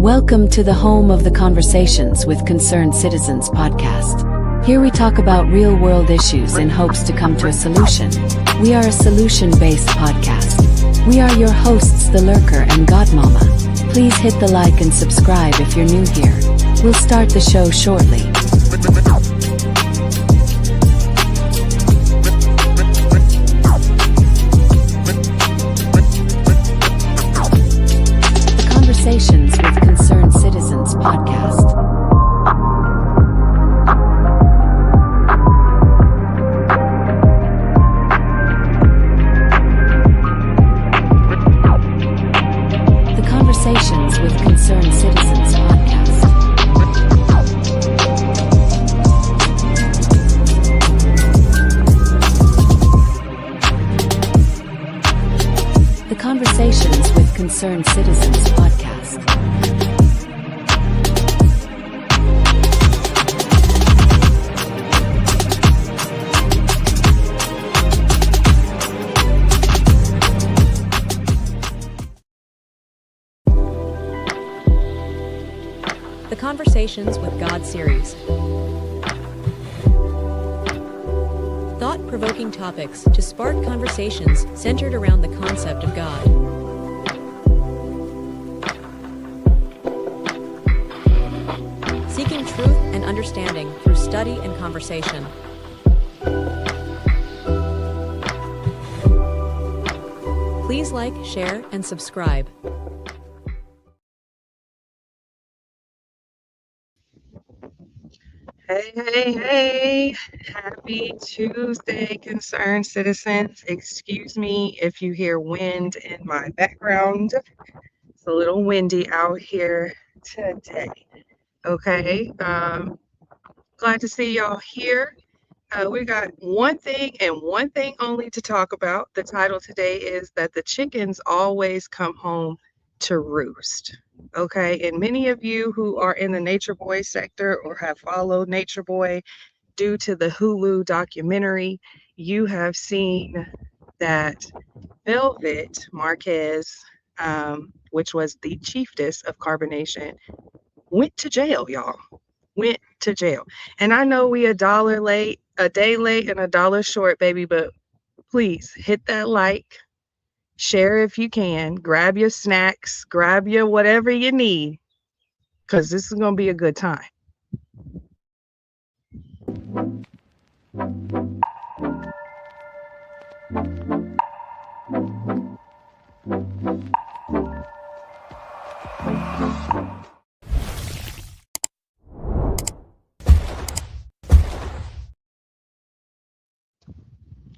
Welcome to the home of the Conversations with Concerned Citizens podcast. Here we talk about real-world issues in hopes to come to a solution. We are a solution-based podcast. We are your hosts, The Lurker and Godmama. Please hit the like and subscribe if you're new here. We'll start the show shortly. Conversations with Concerned Citizens podcast. The Conversations with Concerned Citizens podcast. The Conversations with Concerned Citizens podcast. The Conversations with God series. Thought-provoking topics to spark conversations centered around the concept of God. Seeking truth and understanding through study and conversation. Please like, share, and subscribe. Hey, happy Tuesday, concerned citizens. Excuse me if you hear wind in my background. It's a little windy out here today. Okay, glad to see y'all here. We got one thing and one thing only to talk about. The title today is that the chickens always come home to roost. Okay, and many of you who are in the Nature Boy sector or have followed Nature Boy due to the Hulu documentary, you have seen that Velvet Marquez, which was the chiefess of carbonation, went to jail, y'all. Went to jail. And I know we $1 late, a day late and $1 short, baby, but please hit that like. Share if you can. Grab your snacks. Grab your whatever you need. Because this is going to be a good time.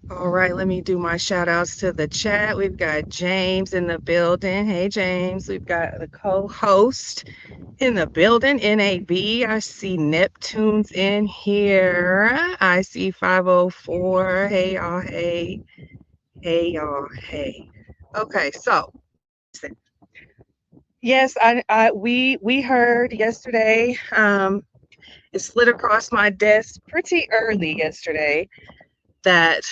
All right, let me do my shout outs to the chat. We've got James in the building. Hey, James. We've got the co-host in the building, NAB. I see Neptune's in here. I see 504. Hey, y'all. Hey. Hey, y'all. Hey. Okay, so yes, we heard yesterday. It slid across my desk pretty early yesterday that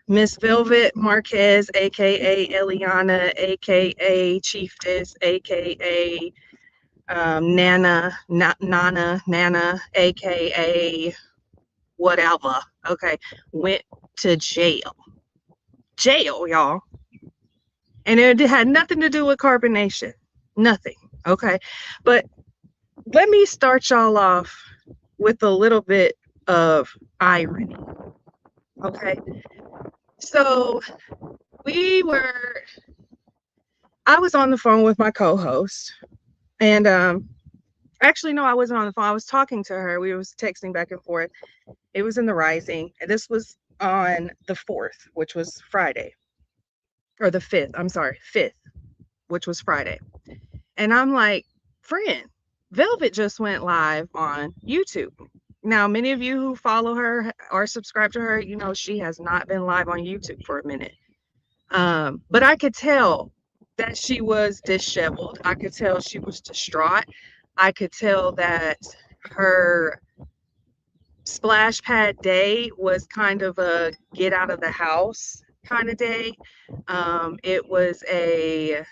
Miss Velvet Marquez, aka Eliana, aka Chiefess, aka Nana, aka whatever, okay, went to jail. Jail, y'all. And it had nothing to do with carbonation. Nothing, okay? But let me start y'all off with a little bit of irony, okay? So I was on the phone with my co-host, and actually, no, I wasn't on the phone. I was talking to her. We was texting back and forth. It was in the Rising, and this was on the 4th, which was Friday, or the 5th. I'm sorry, 5th, which was Friday. And I'm like, friend, Velvet just went live on YouTube. Now, many of you who follow her or subscribe to her, you know she has not been live on YouTube for a minute. But I could tell that she was disheveled. I could tell she was distraught. I could tell that her splash pad day was kind of a get out of the house kind of day. It was a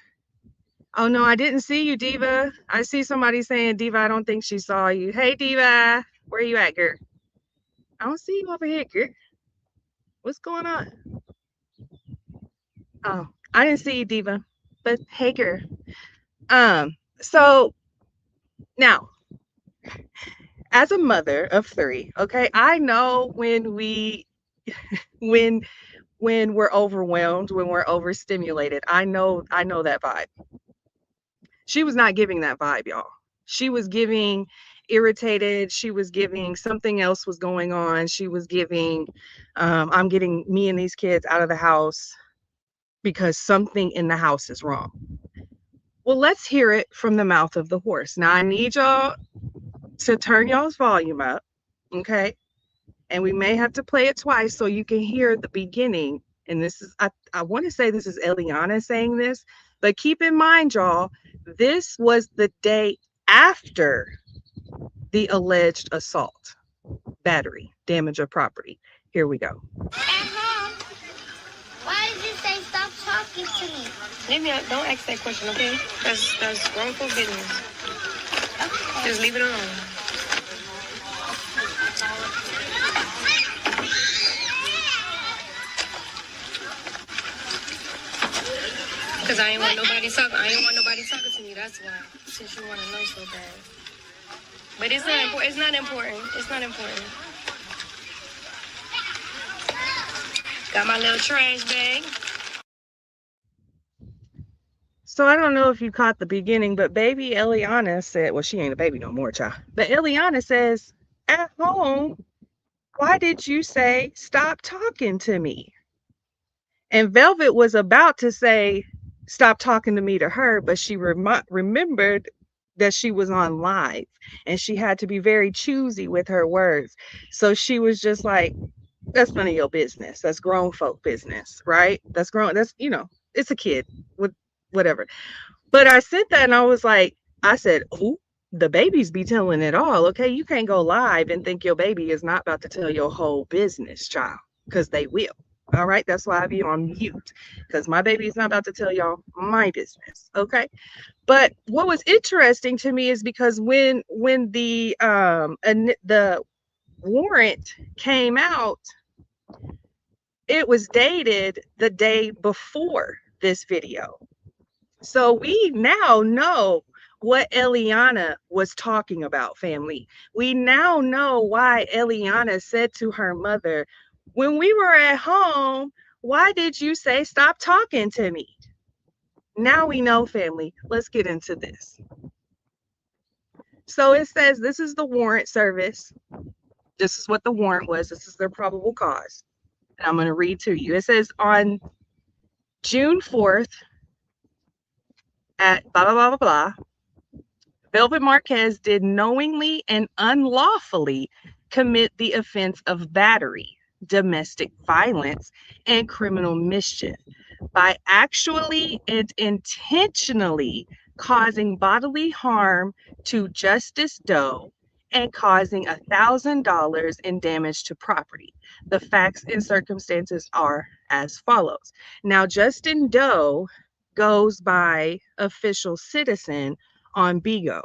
Oh no, I didn't see you, Diva. I see somebody saying, Diva, I don't think she saw you. Hey, Diva, where you at, girl? I don't see you over here, girl. What's going on? Oh, I didn't see you, Diva. But hey, girl. So now, as a mother of three, okay, I know when when we're overwhelmed, when we're overstimulated. I know that vibe. She was not giving that vibe, y'all. She was giving irritated. She was giving something else was going on. She was giving, I'm getting me and these kids out of the house because something in the house is wrong. Well, let's hear it from the mouth of the horse. Now, I need y'all to turn y'all's volume up, okay? And we may have to play it twice so you can hear the beginning. And this is, I want to say this is Eliana saying this, but keep in mind, y'all, this was the day after the alleged assault, battery, damage of property. Here we go. Mom, why did you say stop talking to me? Leave me out. Don't ask that question, okay? That's wrongful business. Okay. Just leave it alone. Because I ain't want nobody talking to me, that's why. Since you want to know so bad. But it's not important. It's not important. It's not important. Got my little trash bag. So I don't know if you caught the beginning, but baby Eliana said, well, she ain't a baby no more, child. But Eliana says, at home, why did you say stop talking to me? And Velvet was about to say, stop talking to me to her, but she remembered that she was on live and she had to be very choosy with her words. So she was just like, that's none of your business. That's grown folk business, right? It's a kid with whatever. But I sent that and I was like, I said, oh, the babies be telling it all. Okay. You can't go live and think your baby is not about to tell your whole business, child, because they will. All right. That's why I be on mute because my baby is not about to tell y'all my business. Okay. But what was interesting to me is because when the warrant came out, it was dated the day before this video. So we now know what Eliana was talking about, family. We now know why Eliana said to her mother, when we were at home, why did you say stop talking to me? Now we know, family. Let's get into this. So it says this is the warrant service. This is what the warrant was. This is their probable cause. And I'm going to read to you. It says on June 4th at blah, blah, blah, blah, blah, Velvet Marquez did knowingly and unlawfully commit the offense of battery, domestic violence, and criminal mischief by actually and intentionally causing bodily harm to Justice Doe and causing $1,000 in damage to property. The facts and circumstances are as follows. Now, Justin Doe goes by official citizen on Bigo.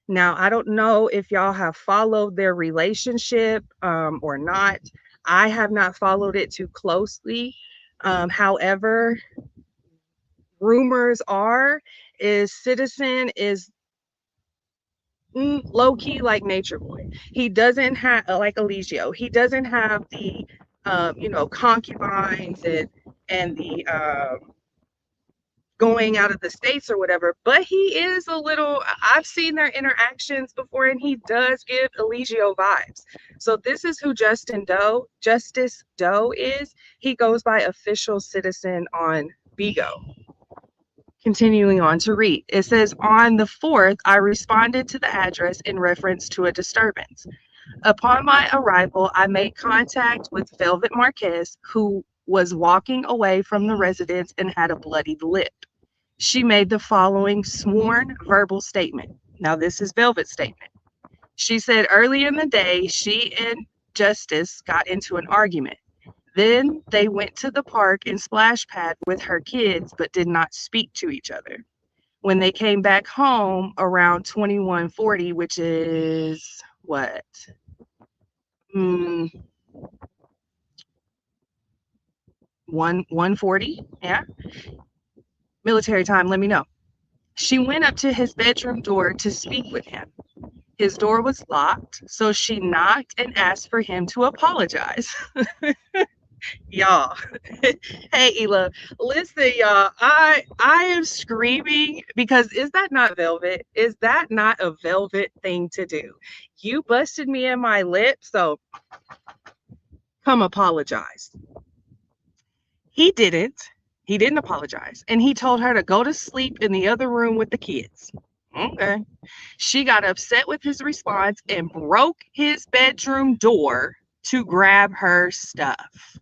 Now, I don't know if y'all have followed their relationship or not. I have not followed it too closely. However, rumors are is Citizen is low key like Nature Boy. He doesn't have like Eligio. He doesn't have the concubines and the going out of the states or whatever, but he is a little, I've seen their interactions before and he does give Eligio vibes. So this is who Justice Doe is. He goes by official citizen on Bigo. Continuing on to read, it says, on the 4th, I responded to the address in reference to a disturbance. Upon my arrival, I made contact with Velvet Marquez, who was walking away from the residence and had a bloodied lip. She made the following sworn verbal statement. Now, this is Velvet's statement. She said early in the day, she and Justice got into an argument. Then they went to the park and splash pad with her kids, but did not speak to each other. When they came back home around 2140, which is what? Mm, 140? Yeah. Military time, let me know. She went up to his bedroom door to speak with him. His door was locked, so she knocked and asked for him to apologize. Y'all. Hey Ela, listen, y'all. I am screaming because is that not velvet? Is that not a velvet thing to do? You busted me in my lip, so come apologize. He didn't. He didn't apologize. And he told her to go to sleep in the other room with the kids. Okay. She got upset with his response and broke his bedroom door to grab her stuff.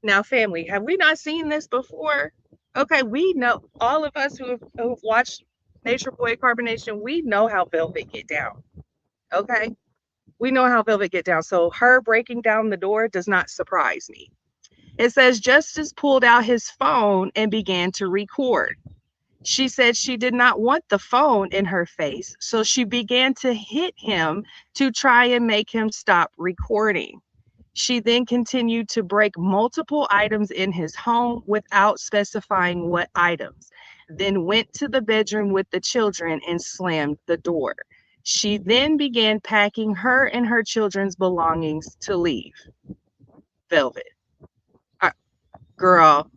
Now, family, have we not seen this before? Okay, we know, all of us who've watched Nature Boy Carbonation, we know how Velvet get down. Okay, we know how Velvet get down. So her breaking down the door does not surprise me. It says Justice pulled out his phone and began to record. She said she did not want the phone in her face, so she began to hit him to try and make him stop recording. She then continued to break multiple items in his home without specifying what items, then went to the bedroom with the children and slammed the door. She then began packing her and her children's belongings to leave. Velvet. Girl.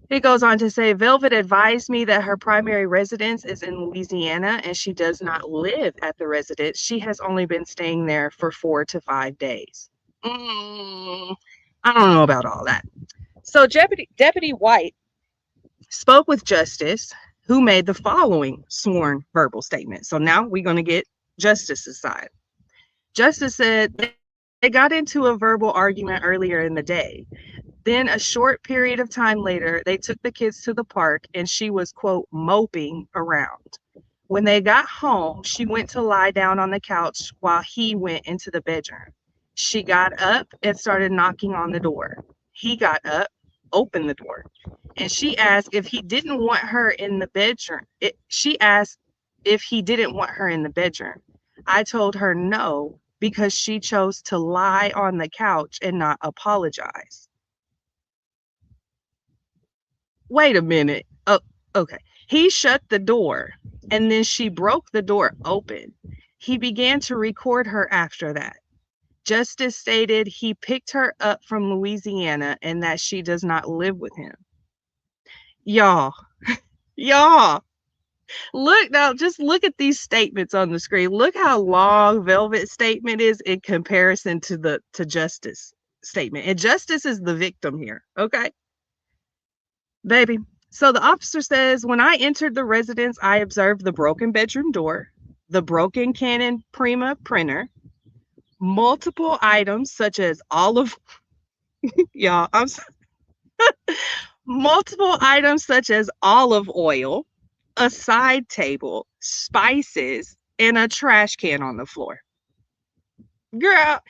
It goes on to say, Velvet advised me that her primary residence is in Louisiana and she does not live at the residence. She has only been staying there for 4 to 5 days. I don't know about all that. So Deputy White spoke with Justice, who made the following sworn verbal statement. So now we're going to get Justice's side. Justice said they got into a verbal argument earlier in the day. Then a short period of time later, they took the kids to the park and she was, quote, moping around. When they got home, she went to lie down on the couch while he went into the bedroom. She got up and started knocking on the door. He got up, opened the door, and she asked if he didn't want her in the bedroom. She asked if he didn't want her in the bedroom. I told her no because she chose to lie on the couch and not apologize. Wait a minute. Oh, okay. He shut the door and then she broke the door open. He began to record her after that. Justice stated he picked her up from Louisiana and that she does not live with him. Y'all, y'all, look now, just look at these statements on the screen. Look how long Velvet's statement is in comparison to Justice statement. And Justice is the victim here, okay? Baby. So the officer says, when I entered the residence, I observed the broken bedroom door, the broken Canon Prima printer, multiple items such as olive, y'all, multiple items such as olive oil, a side table, spices, and a trash can on the floor. Girl,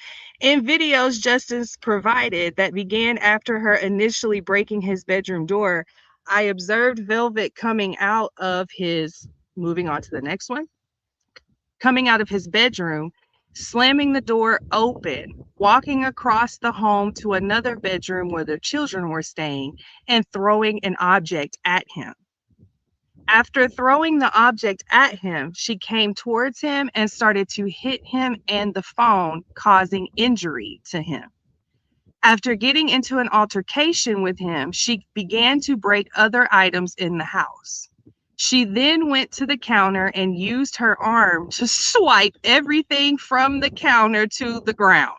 in videos Justice provided that began after her initially breaking his bedroom door, I observed Velvet moving on to the next one, coming out of his bedroom, slamming the door open, walking across the home to another bedroom where the children were staying, and throwing an object at him. After throwing the object at him, she came towards him and started to hit him and the phone, causing injury to him. After getting into an altercation with him, she began to break other items in the house. She then went to the counter and used her arm to swipe everything from the counter to the ground.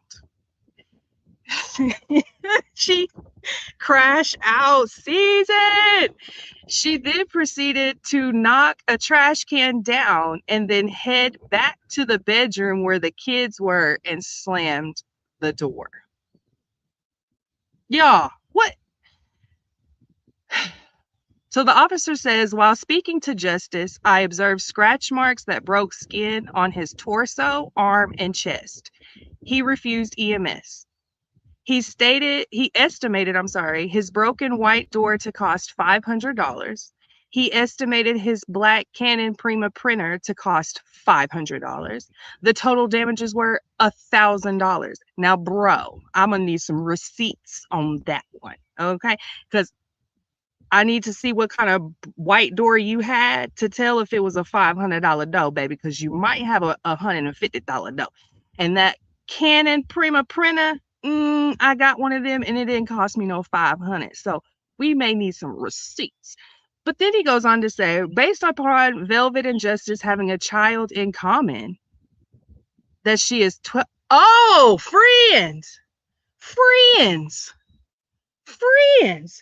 She crashed out, Season. She then proceeded to knock a trash can down and then head back to the bedroom where the kids were and slammed the door. Y'all, what? So the officer says, while speaking to Justice, I observed scratch marks that broke skin on his torso, arm, and chest. He refused EMS. He estimated his broken white door to cost $500. He estimated his black Canon Prima printer to cost $500. The total damages were $1,000. Now, bro, I'm gonna need some receipts on that one, okay? Because I need to see what kind of white door you had to tell if it was a $500 dough, baby, because you might have a $150 dough. And that Canon Prima printer, I got one of them and it didn't cost me no 500. So we may need some receipts. But then he goes on to say, based upon Velvet and Justice having a child in common, that she is oh, friends.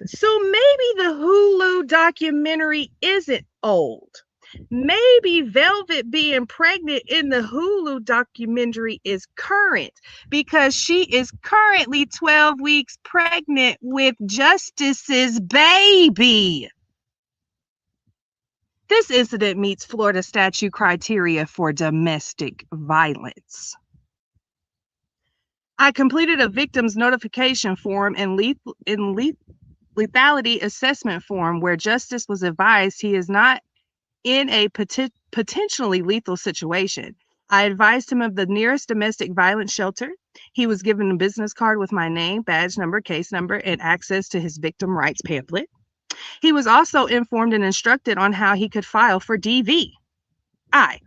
So maybe the Hulu documentary isn't old. Maybe Velvet being pregnant in the Hulu documentary is current because she is currently 12 weeks pregnant with Justice's baby. This incident meets Florida statute criteria for domestic violence. I completed a victim's notification form and lethality assessment form where Justice was advised he is not in a potentially lethal situation. I advised him of the nearest domestic violence shelter. He was given a business card with my name, badge number, case number, and access to his victim rights pamphlet. He was also informed and instructed on how he could file for DV. Okay.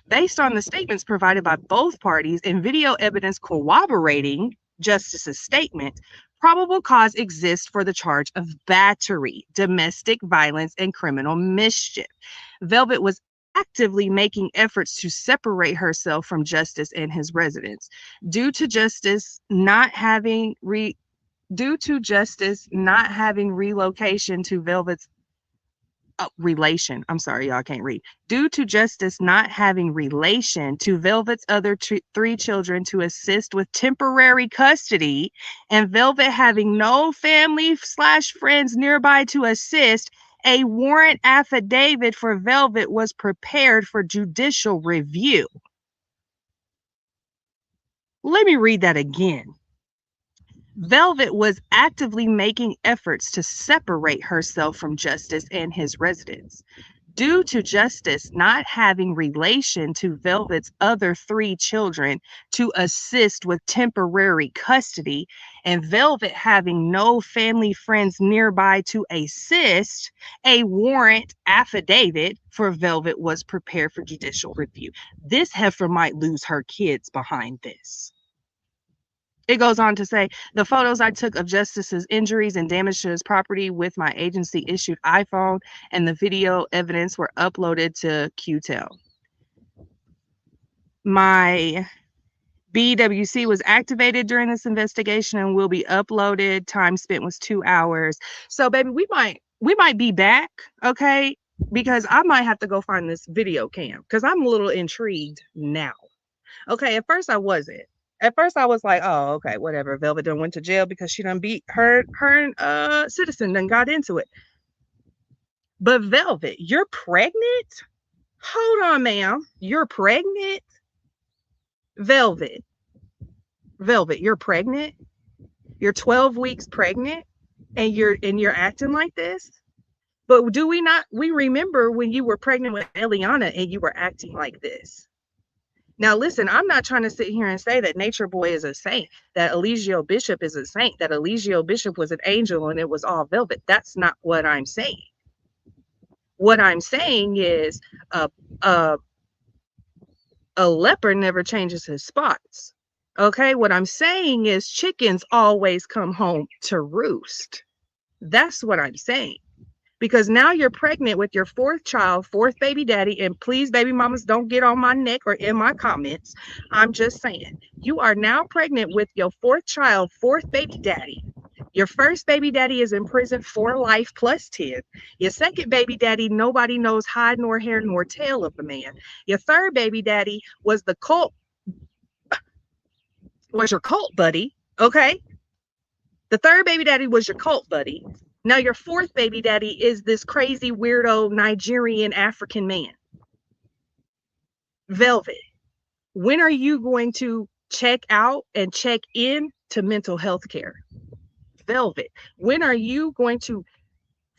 Based on the statements provided by both parties and video evidence corroborating Justice's statement, probable cause exists for the charge of battery, domestic violence, and criminal mischief. Velvet was actively making efforts to separate herself from Justice and his residence. Due to Justice not having relocation to Velvet's relation. I'm sorry, y'all can't read. Due to Justice not having relation to Velvet's other three children to assist with temporary custody, and Velvet having no family/friends nearby to assist, a warrant affidavit for Velvet was prepared for judicial review. Let me read that again. Velvet was actively making efforts to separate herself from Justice and his residence. Due to Justice not having relation to Velvet's other three children to assist with temporary custody, and Velvet having no family friends nearby to assist, a warrant affidavit for Velvet was prepared for judicial review. This heifer might lose her kids behind this. It goes on to say, the photos I took of Justice's injuries and damage to his property with my agency issued iPhone and the video evidence were uploaded to QTEL. My BWC was activated during this investigation and will be uploaded. Time spent was 2 hours. So baby, we might be back, okay? Because I might have to go find this video cam because I'm a little intrigued now. Okay, at first I wasn't. At first I was like, oh, okay, whatever. Velvet done went to jail because she done beat her and Citizen done got into it. But Velvet, you're pregnant? Hold on, ma'am. You're pregnant? Velvet, you're pregnant? You're 12 weeks pregnant and you're acting like this? But do we remember when you were pregnant with Eliana and you were acting like this? Now, listen, I'm not trying to sit here and say that Nature Boy is a saint, that Eligio Bishop is a saint, that Eligio Bishop was an angel and it was all velvet. That's not what I'm saying. What I'm saying is a leopard never changes his spots. Okay, what I'm saying is chickens always come home to roost. That's what I'm saying. Because now you're pregnant with your fourth child, fourth baby daddy, and please, baby mamas, don't get on my neck or in my comments. I'm just saying, you are now pregnant with your fourth child, fourth baby daddy. Your first baby daddy is in prison for life plus 10. Your second baby daddy, nobody knows hide nor hair nor tail of the man. Your third baby daddy was your cult buddy, okay? The third baby daddy was your cult buddy. Now your fourth baby daddy is this crazy weirdo Nigerian African man. Velvet, when are you going to check out and check in to mental health care? Velvet, when are you going to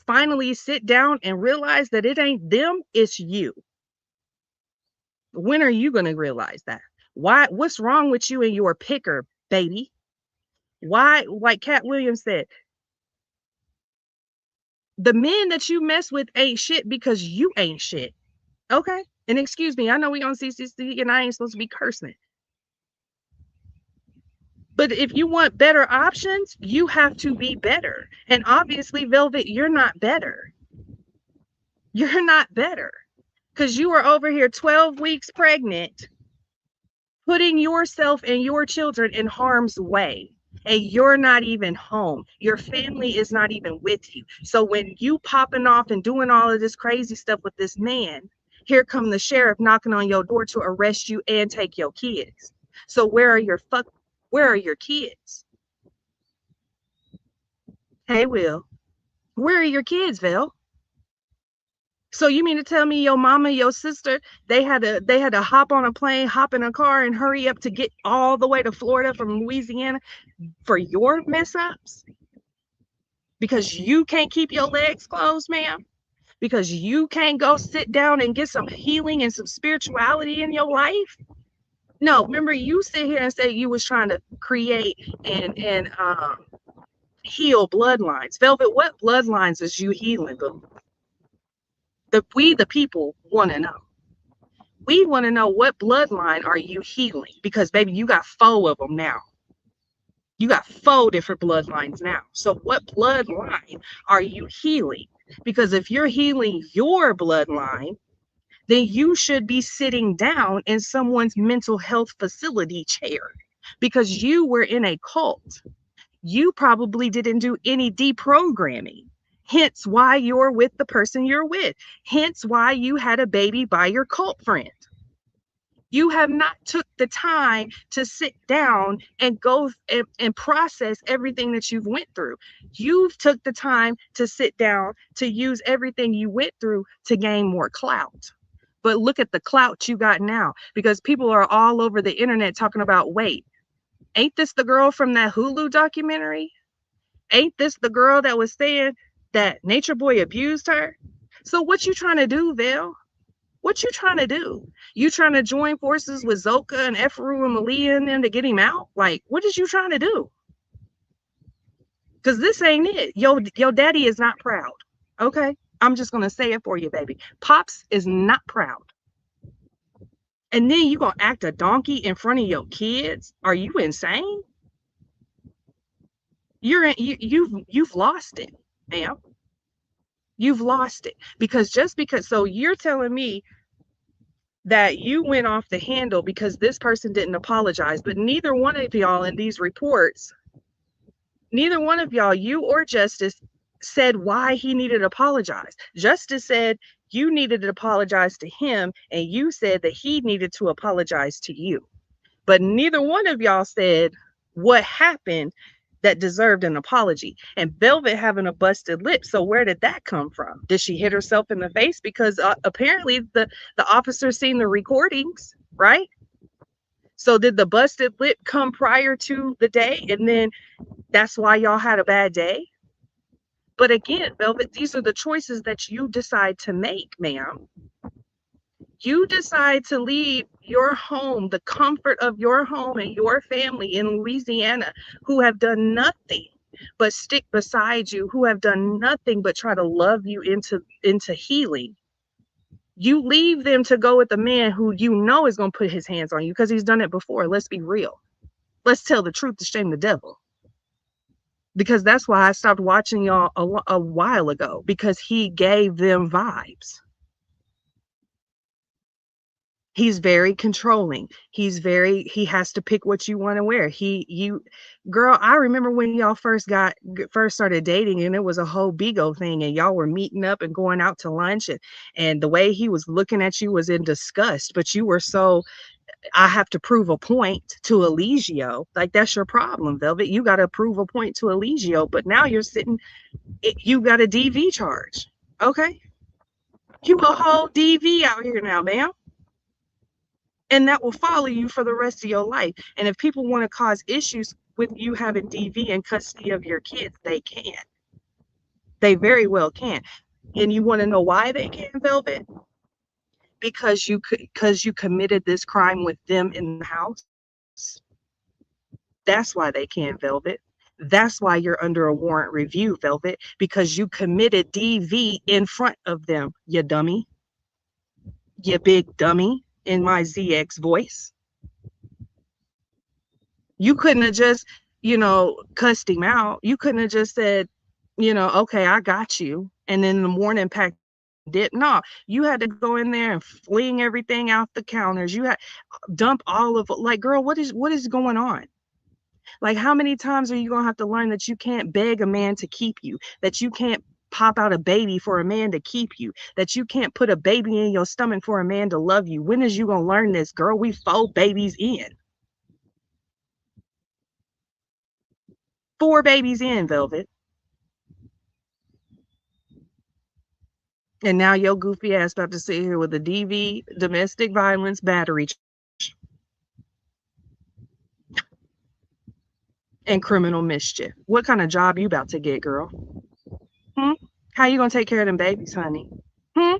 finally sit down and realize that it ain't them, it's you? When are you going to realize that? Why? What's wrong with you and your picker, baby? Why? Like Cat Williams said, the men that you mess with ain't shit because you ain't shit. Okay? And excuse me, I know we on C.C.C. and I ain't supposed to be cursing. But if you want better options, you have to be better. And obviously, Velvet, you're not better. You're not better. Because you are over here 12 weeks pregnant, putting yourself and your children in harm's way. And you're not even home. Your family is not even with you. So when you popping off and doing all of this crazy stuff with this man, here come the sheriff knocking on your door to arrest you and take your kids. So where are your kids? Hey, Will, where are your kids, Vel? So you mean to tell me your mama, your sister, they had to hop on a plane, hop in a car, and hurry up to get all the way to Florida from Louisiana for your mess ups? Because you can't keep your legs closed, ma'am? Because you can't go sit down and get some healing and some spirituality in your life? No, remember you sit here and say you was trying to create and heal bloodlines. Velvet, what bloodlines is you healing? We the people want to know. We want to know, what bloodline are you healing? Because baby, you got 4 of them now. You got 4 different bloodlines now. So what bloodline are you healing? Because if you're healing your bloodline, then you should be sitting down in someone's mental health facility chair, because you were in a cult. You probably didn't do any deprogramming. Hence why you're with the person you're with. Hence why you had a baby by your cult friend. You have not took the time to sit down and go and process everything that you've went through. You've took the time to sit down to use everything you went through to gain more clout. But look at the clout you got now, because people are all over the internet talking about, wait, ain't this the girl from that Hulu documentary? Ain't this the girl that was saying that Nature Boy abused her? So what you trying to do, Vel? What you trying to do? You trying to join forces with Zoka and Efru and Malia and them to get him out? Like, what is you trying to do? Because this ain't it. Your daddy is not proud. Okay? I'm just going to say it for you, baby. Pops is not proud. And then you going to act a donkey in front of your kids? Are you insane? You've lost it, ma'am. You've lost it. Because so you're telling me that you went off the handle because this person didn't apologize, but neither one of y'all in these reports, neither one of y'all, you or Justice, said why he needed to apologize. Justice said you needed to apologize to him, and you said that he needed to apologize to you. But neither one of y'all said what happened that deserved an apology. And Velvet having a busted lip. So where did that come from? Did she hit herself in the face? Because apparently the officer seen the recordings, right? So did the busted lip come prior to the day, and then that's why y'all had a bad day? But again, Velvet, these are the choices that you decide to make, ma'am. You decide to leave your home, the comfort of your home and your family in Louisiana, who have done nothing but stick beside you, who have done nothing but try to love you into healing. You leave them to go with the man who you know is going to put his hands on you, because he's done it before. Let's be real. Let's tell the truth to shame the devil. Because that's why I stopped watching y'all a while ago, because he gave them vibes. He's very controlling. He has to pick what you want to wear. Girl, I remember when y'all first started dating, and it was a whole Bigo thing, and y'all were meeting up and going out to lunch, and the way he was looking at you was in disgust, but you were so, I have to prove a point to Eligio. Like, that's your problem, Velvet. You got to prove a point to Eligio, but now you're sitting, you got a DV charge. Okay? You a whole DV out here now, ma'am. And that will follow you for the rest of your life. And if people want to cause issues with you having DV and custody of your kids, they can. They very well can. And you want to know why they can't, Velvet? Because you committed this crime with them in the house. That's why they can't, Velvet. That's why you're under a warrant review, Velvet, because you committed DV in front of them, you dummy, you big dummy, in my ZX voice. You couldn't have just, cussed him out. You couldn't have just said, okay, I got you. And then in the morning pack dip. No, you had to go in there and fling everything out the counters. You had dump all of, like, girl, what is going on? Like, how many times are you gonna have to learn that you can't beg a man to keep you, that you can't pop out a baby for a man to keep you, that you can't put a baby in your stomach for a man to love you? When is you gonna learn this, girl? We 4 babies in. 4 babies in, Velvet. And now your goofy ass about to sit here with a DV, domestic violence battery and criminal mischief. What kind of job you about to get, girl? Hmm? How you gonna take care of them babies, honey? Hmm?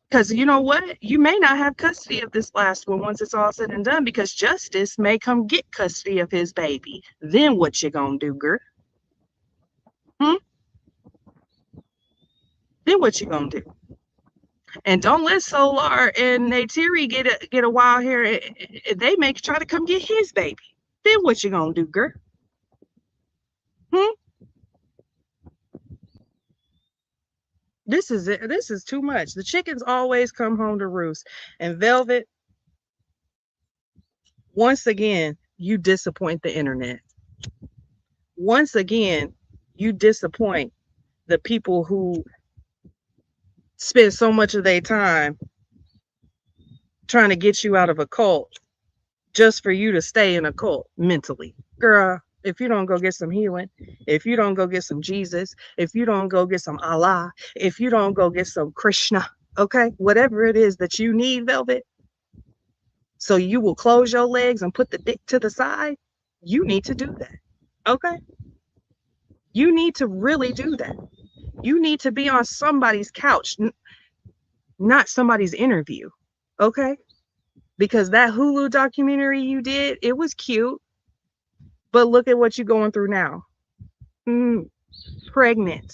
Because you know what? You may not have custody of this last one once it's all said and done, because justice may come get custody of his baby. Then what you gonna do, girl? Hmm? Then what you gonna do? And don't let Solar and Neytiri get a wild hair. They may try to come get his baby. Then what you gonna do, girl? Hmm? This is it. This is too much. The chickens always come home to roost. And Velvet, once again, you disappoint the internet. Once again, you disappoint the people who spend so much of their time trying to get you out of a cult just for you to stay in a cult mentally. Girl, if you don't go get some healing, if you don't go get some Jesus, if you don't go get some Allah, if you don't go get some Krishna, okay, whatever it is that you need, Velvet, so you will close your legs and put the dick to the side, you need to do that. Okay? You need to really do that. You need to be on somebody's couch, not somebody's interview. Okay? Because that Hulu documentary you did, it was cute, but look at what you're going through now. Pregnant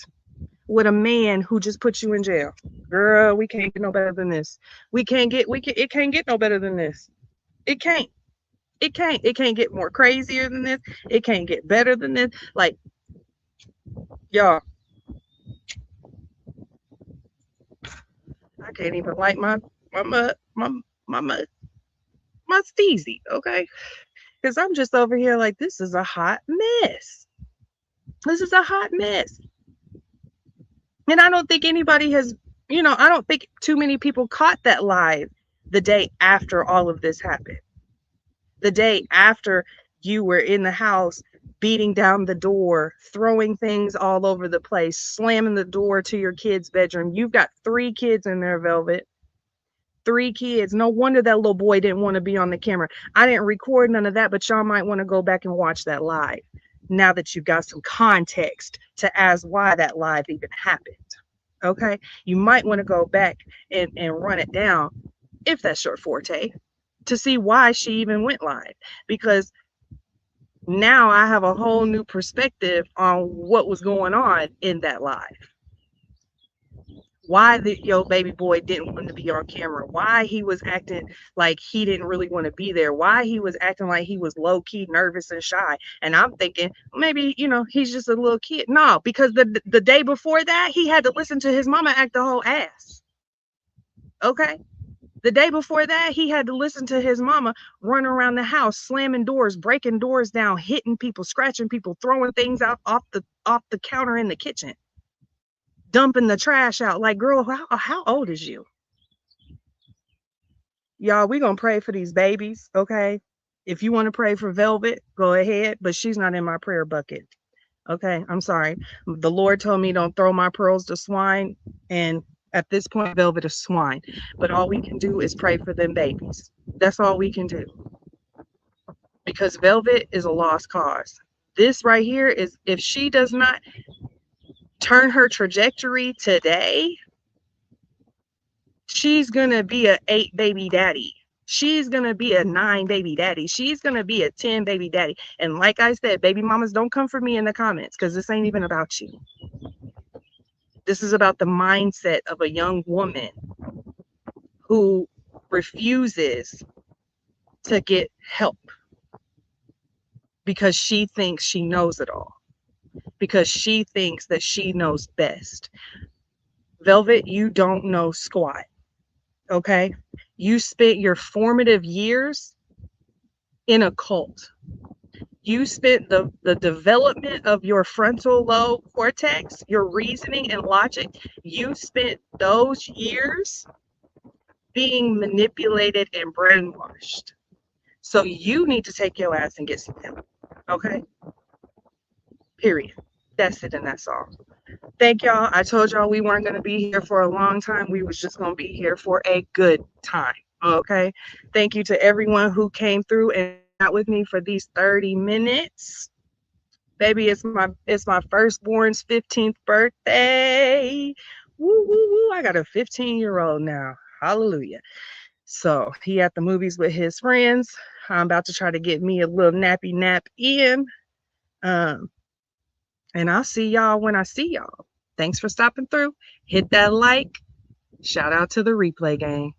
with a man who just put you in jail. Girl, we can't get no better than this. It can't get no better than this. It can't. It can't get more crazier than this. It can't get better than this. Like, y'all, I can't even like my steezy, okay? Because I'm just over here like, this is a hot mess. This is a hot mess. And I don't think anybody has, I don't think too many people caught that live the day after all of this happened. The day after you were in the house, beating down the door, throwing things all over the place, slamming the door to your kid's bedroom. You've got 3 kids in there, Velvet. 3 kids. No wonder that little boy didn't want to be on the camera. I didn't record none of that, but y'all might want to go back and watch that live now that you've got some context to ask why that live even happened. Okay? You might want to go back and run it down, if that's your forte, to see why she even went live. Because now I have a whole new perspective on what was going on in that live. Why your baby boy didn't want to be on camera, why he was acting like he didn't really want to be there, why he was acting like he was low-key nervous and shy. And I'm thinking maybe, he's just a little kid. No, because the day before that, he had to listen to his mama act the whole ass. Okay? The day before that, he had to listen to his mama run around the house, slamming doors, breaking doors down, hitting people, scratching people, throwing things out off the counter in the kitchen, dumping the trash out. Like, girl, how old is you? Y'all, we gonna pray for these babies, okay? If you want to pray for Velvet, go ahead, but she's not in my prayer bucket. Okay, I'm sorry. The Lord told me don't throw my pearls to swine, and at this point, Velvet is swine. But all we can do is pray for them babies. That's all we can do. Because Velvet is a lost cause. This right here is, if she does not turn her trajectory today, she's gonna be a 8 baby daddy. She's gonna be a 9 baby daddy. She's gonna be a 10 baby daddy. And like I said, baby mamas, don't come for me in the comments, because this ain't even about you. This is about the mindset of a young woman who refuses to get help because she thinks she knows it all, because she thinks that she knows best. Velvet, you don't know squat, okay? You spent your formative years in a cult. You spent the development of your frontal lobe cortex, your reasoning and logic, you spent those years being manipulated and brainwashed. So you need to take your ass and get some help, okay? Period. That's it and that's all. Thank y'all. I told y'all we weren't going to be here for a long time. We was just going to be here for a good time, okay? Thank you to everyone who came through and out with me for these 30 minutes. Baby, it's my firstborn's 15th birthday. Woo, woo, woo. I got a 15-year-old now. Hallelujah. So he at the movies with his friends. I'm about to try to get me a little nappy nap in. And I'll see y'all when I see y'all. Thanks for stopping through. Hit that like. Shout out to the replay gang.